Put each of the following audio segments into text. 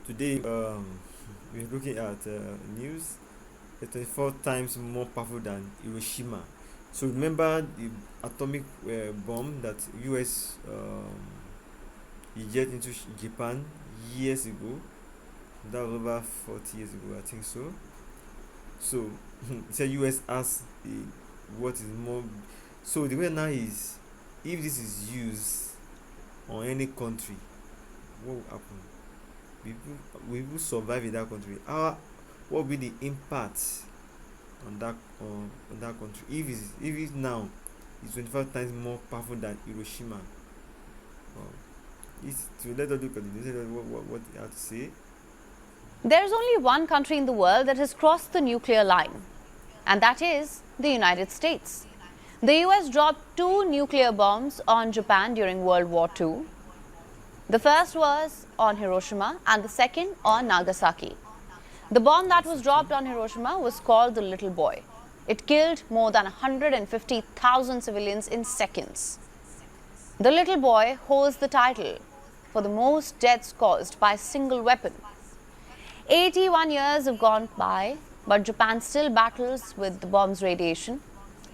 Today, we're looking at news. 24 times more powerful than Hiroshima. So remember the atomic bomb that U.S. ejected into Japan years ago. That was over 40 years ago, I think so. So it said U.S. has what is more. So the way now is, if this is used on any country, what will happen? We will survive in that country. What will be the impact on that country if it now is 25 times more powerful than Hiroshima? To let us look at the news, what they have to say. There's only one country in the world that has crossed the nuclear line, and that is the United States. The US dropped two nuclear bombs on Japan during World War II. The first was on Hiroshima and the second on Nagasaki. The bomb that was dropped on Hiroshima was called the Little Boy. It killed more than 150,000 civilians in seconds. The Little Boy holds the title for the most deaths caused by a single weapon. 81 years have gone by, but Japan still battles with the bomb's radiation.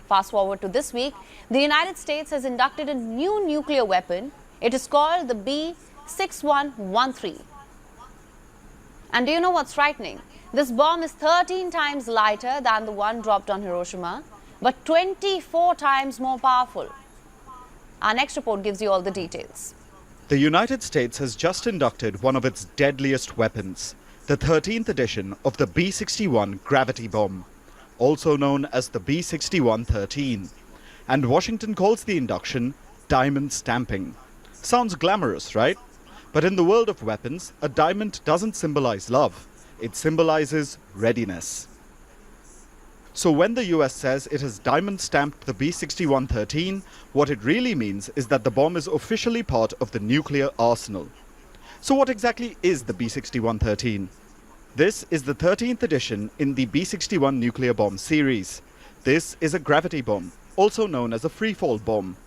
Fast forward to this week, the United States has inducted a new nuclear weapon. It is called the B6113. And do you know what's frightening? This bomb is 13 times lighter than the one dropped on Hiroshima, but 24 times more powerful. Our next report gives you all the details. The United States has just inducted one of its deadliest weapons, the 13th edition of the B-61 gravity bomb, also known as the B-6113. And Washington calls the induction diamond stamping. Sounds glamorous, right? But in the world of weapons, a diamond doesn't symbolize love. It symbolizes readiness. So when the US says it has diamond stamped the B-6113, what it really means is that the bomb is officially part of the nuclear arsenal. So what exactly is the B-6113? This is the 13th edition in the B-61 nuclear bomb series. This is a gravity bomb, also known as a freefall bomb.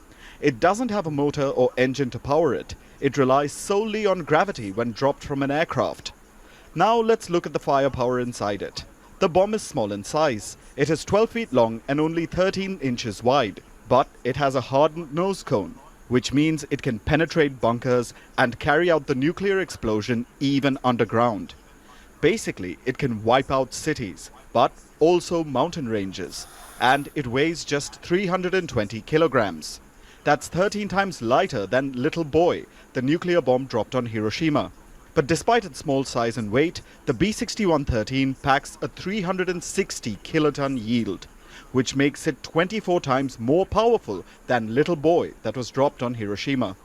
It doesn't have a motor or engine to power it. It relies solely on gravity when dropped from an aircraft. Now let's look at the firepower inside it. The bomb is small in size. It is 12 feet long and only 13 inches wide. But it has a hardened nose cone, which means it can penetrate bunkers and carry out the nuclear explosion even underground. Basically, it can wipe out cities, but also mountain ranges. And it weighs just 320 kilograms. That's 13 times lighter than Little Boy, the nuclear bomb dropped on Hiroshima. But despite its small size and weight, the B-6113 packs a 360 kiloton yield, which makes it 24 times more powerful than Little Boy that was dropped on Hiroshima.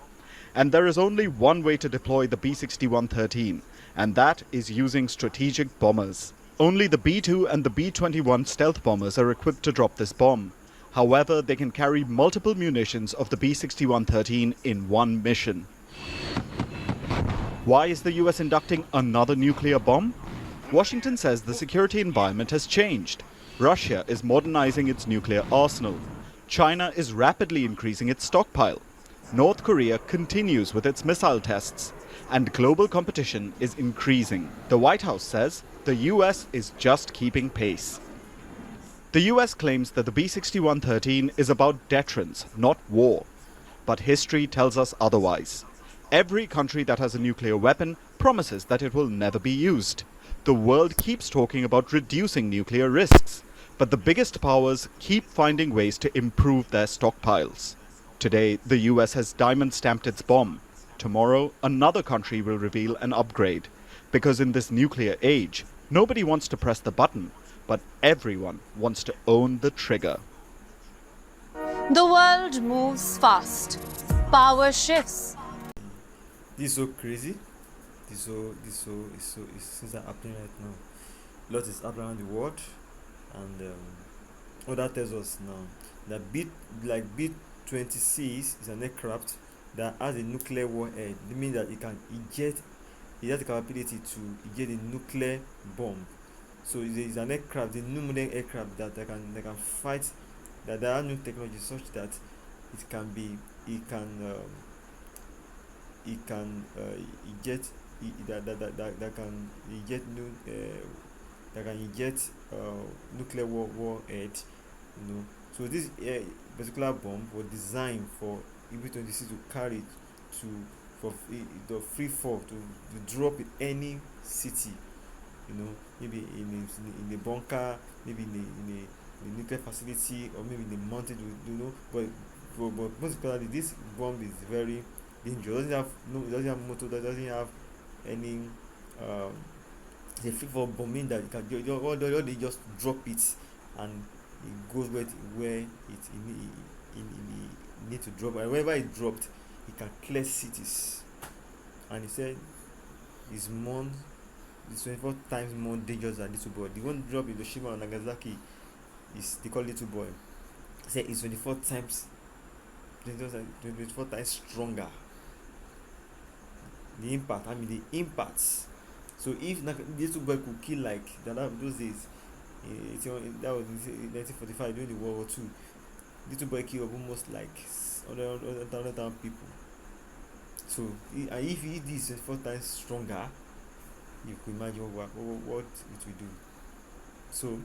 And there is only one way to deploy the B-6113, and that is using strategic bombers. Only the B-2 and the B-21 stealth bombers are equipped to drop this bomb. However, they can carry multiple munitions of the B-6113 in one mission. Why is the US inducting another nuclear bomb? Washington says the security environment has changed. Russia is modernizing its nuclear arsenal. China is rapidly increasing its stockpile. North Korea continues with its missile tests. And global competition is increasing. The White House says the US is just keeping pace. The US claims that the B-6113 is about deterrence, not war. But history tells us otherwise. Every country that has a nuclear weapon promises that it will never be used. The world keeps talking about reducing nuclear risks, but the biggest powers keep finding ways to improve their stockpiles. Today, the US has diamond stamped its bomb. Tomorrow, another country will reveal an upgrade. Because in this nuclear age, nobody wants to press the button, but everyone wants to own the trigger. The world moves fast. Power shifts. This is so crazy. It's things are happening right now. Lot is happening around the world, and what that tells us now that B-26 is an aircraft that has a nuclear warhead. It means that it has the capability to eject a nuclear bomb. So it's an aircraft, a new modern aircraft that can fight. That there are new technologies such that it can be it can eject that can eject that can eject nuclear warhead, you know. So this particular bomb was designed for EB-26 to carry to for the free fall to drop in any city, you know, maybe in a bunker, maybe in a nuclear facility, or maybe in the mountain, you know. But most particularly, this bomb is very dangerous. It doesn't have no, it doesn't have motor, it doesn't have any um, it's a free for bombing that you can all they just drop it, and it goes where it need to drop, and wherever it dropped, it can clear cities. And he said it's more it's 24 times more dangerous than little boy. The one drop in Hiroshima and Nagasaki is they call little boy. He said it's 24 times dangerous and 24 times stronger. The impact, I mean the impacts. So if little boy could kill like those days, that was in 1945 during the World War II, little boy killed almost like 100,000 people. So and if it is 24 times stronger, you could imagine what it will do. So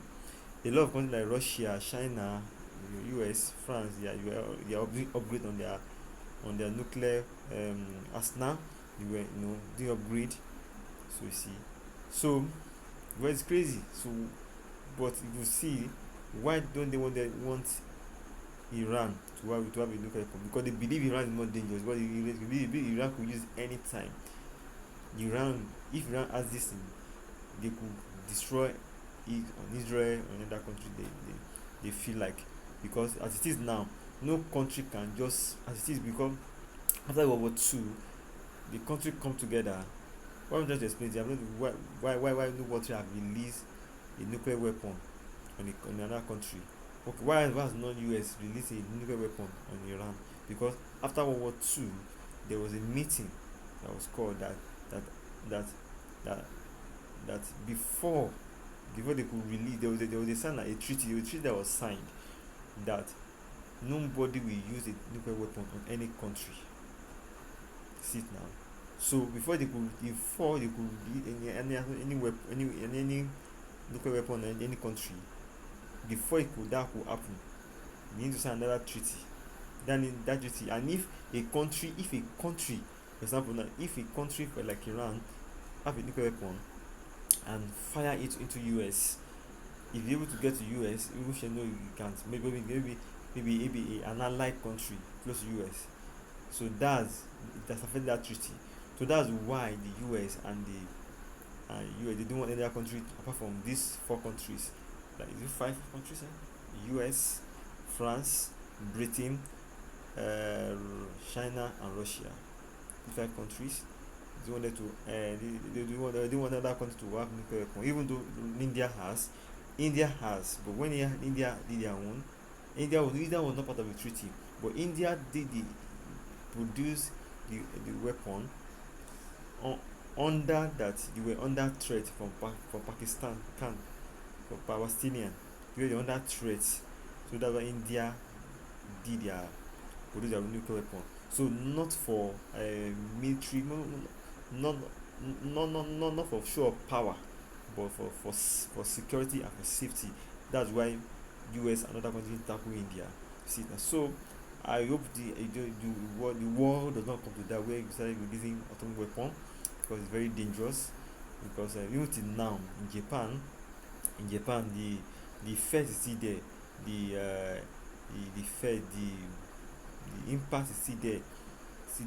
a lot of countries like Russia, China, US, France, they are upgrade on their nuclear arsenal. They were, you know, they upgrade. So you see, so well, it's crazy. So, but you see, why don't they want Iran to have a nuclear weapon? Because they believe Iran is more dangerous. But they believe Iran could use any time. If Iran has this thing, they could destroy it on Israel or another country. They feel like, because as it is now, no country can just, as it is, because after World War II, the country come together. What I'm trying to explain is why no country have released a nuclear weapon on another country. Okay, why has not US released a nuclear weapon on Iran? Because after World War II, there was a meeting that was called that that that that before they could release, there was a sign, like a treaty that was signed, that nobody will use a nuclear weapon on any country. See it now. So before they could any nuclear weapon in any country, before that could happen, you need to sign another treaty. Then in that treaty, and if a country, for example, now, if a country like Iran have a nuclear weapon and fire it into US, if you're able to get to US, even if you know you can't, maybe an allied country close to US. So it has affected that treaty. So that's why the US and the US, they don't want any other country apart from these four countries. Like, is it five countries? US, France, Britain, China, and Russia. The five countries. They wanted to. They want other countries to have nuclear weapons. Even though India has, but when India did their own, India was not part of the treaty, but India produce the weapon under that. They were under threat from Pakistan, for Palestinian. They were under threat, so that's why India did their produce their nuclear weapon. So not for military, not for show of power, but for security and for safety. That's why US and other countries tackle India. See that. So I hope the world does not come to that, where you started releasing atomic weapon, because it's very dangerous. Because even till now in Japan, the effect is still there. The effect, the impact is still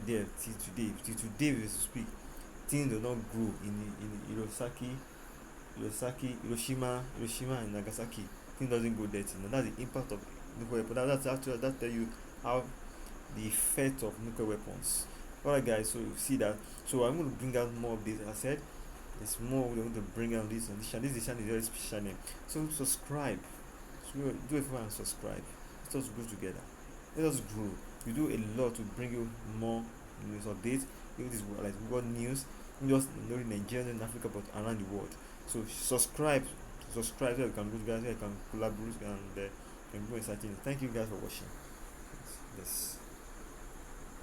there, till today we speak. Things do not grow in Hiroshima and Nagasaki. Things doesn't go there. Now that's the impact of nuclear weapons. That tell you how the effect of nuclear weapons. Alright guys, so you see that. So I'm going to bring out more of this. As I said, there's more we're going to bring out this on this channel. This channel is a very special channel. So subscribe. So do it and subscribe. Let us grow together. Let us grow. We do a lot to bring you more news updates. This like world news, not just in Nigeria and Africa, but around the world. So subscribe so you can go together, you can collaborate, and go and search. Thank you guys for watching. Yes.